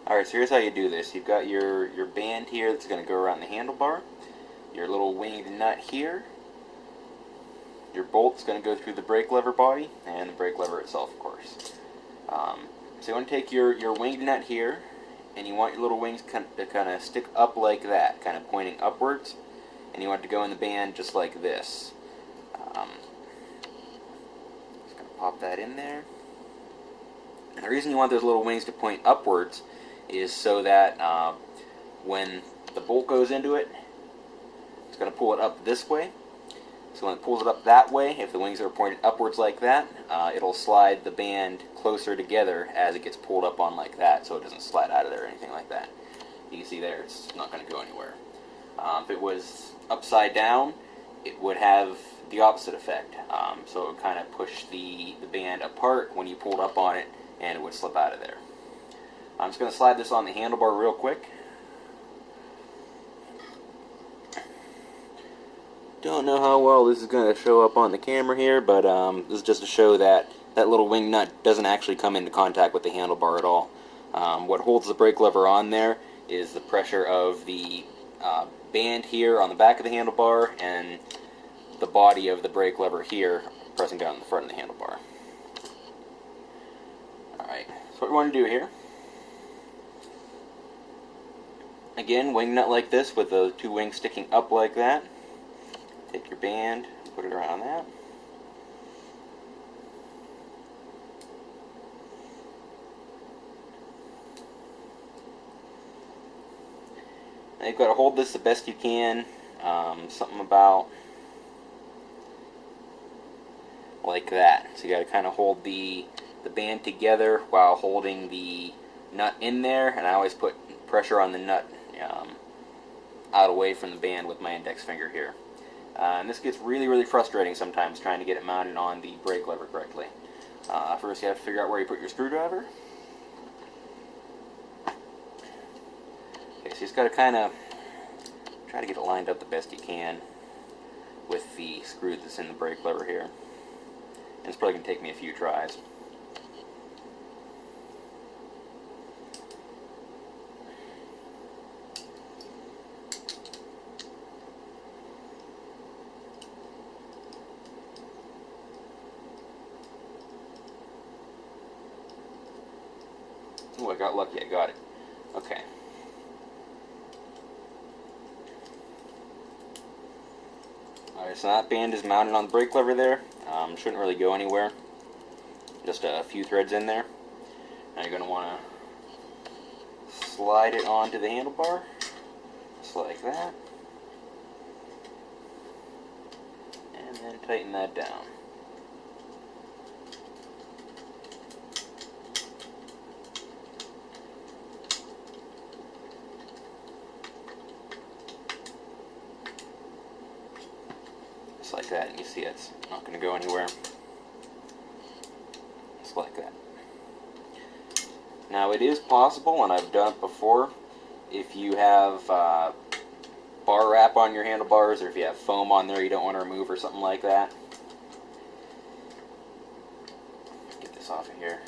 Alright, so here's how you do this. You've got your band here that's going to go around the handlebar, your little winged nut here, your bolt's going to go through the brake lever body, and the brake lever itself, of course. So you want to take your winged nut here, and you want your little wings to kind of stick up like that, kind of pointing upwards, and you want it to go in the band just like this. Just going to pop that in there. And the reason you want those little wings to point upwards is so that when the bolt goes into it, it's going to pull it up this way. So when it pulls it up that way, if the wings are pointed upwards like that, it'll slide the band closer together as it gets pulled up on like that, so it doesn't slide out of there or anything like that. You can see there, it's not going to go anywhere. If it was upside down, it would have the opposite effect. So it would kind of push the band apart when you pulled up on it, and it would slip out of there. I'm just going to slide this on the handlebar real quick. Don't know how well this is going to show up on the camera here, but this is just to show that that little wing nut doesn't actually come into contact with the handlebar at all. What holds the brake lever on there is the pressure of the band here on the back of the handlebar and the body of the brake lever here pressing down on the front of the handlebar. Alright, so what we want to do here, again, wing nut like this with the two wings sticking up like that. Take your band, put it around that. Now you've got to hold this the best you can. Something about like that. So you got to kind of hold the band together while holding the nut in there, and I always put pressure on the nut out away from the band with my index finger here. And this gets really, really frustrating sometimes trying to get it mounted on the brake lever correctly. First you have to figure out where you put your screwdriver. Okay, so you just got to kind of try to get it lined up the best you can with the screw that's in the brake lever here. And it's probably going to take me a few tries. Oh, I got lucky, I got it. Okay. Alright, so that band is mounted on the brake lever there. Shouldn't really go anywhere. Just a few threads in there. Now you're going to want to slide it onto the handlebar, just like that. And then tighten that down. Like that, and you see it's not going to go anywhere. Just like that. Now it is possible, and I've done it before, if you have bar wrap on your handlebars, or if you have foam on there you don't want to remove or something like that. Get this off of here.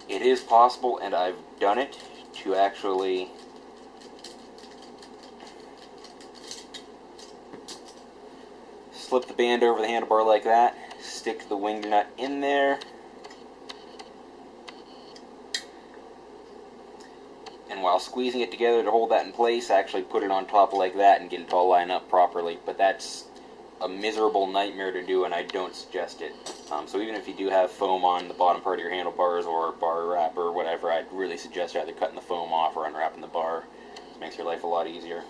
It is possible, and I've done it, to actually slip the band over the handlebar like that, stick the wing nut in there, and while squeezing it together to hold that in place, actually put it on top like that and get it to all line up properly. But that's a miserable nightmare to do, and I don't suggest it. So even if you do have foam on the bottom part of your handlebars or bar wrap or whatever, I'd really suggest either cutting the foam off or unwrapping the bar. It makes your life a lot easier.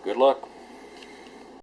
Good luck.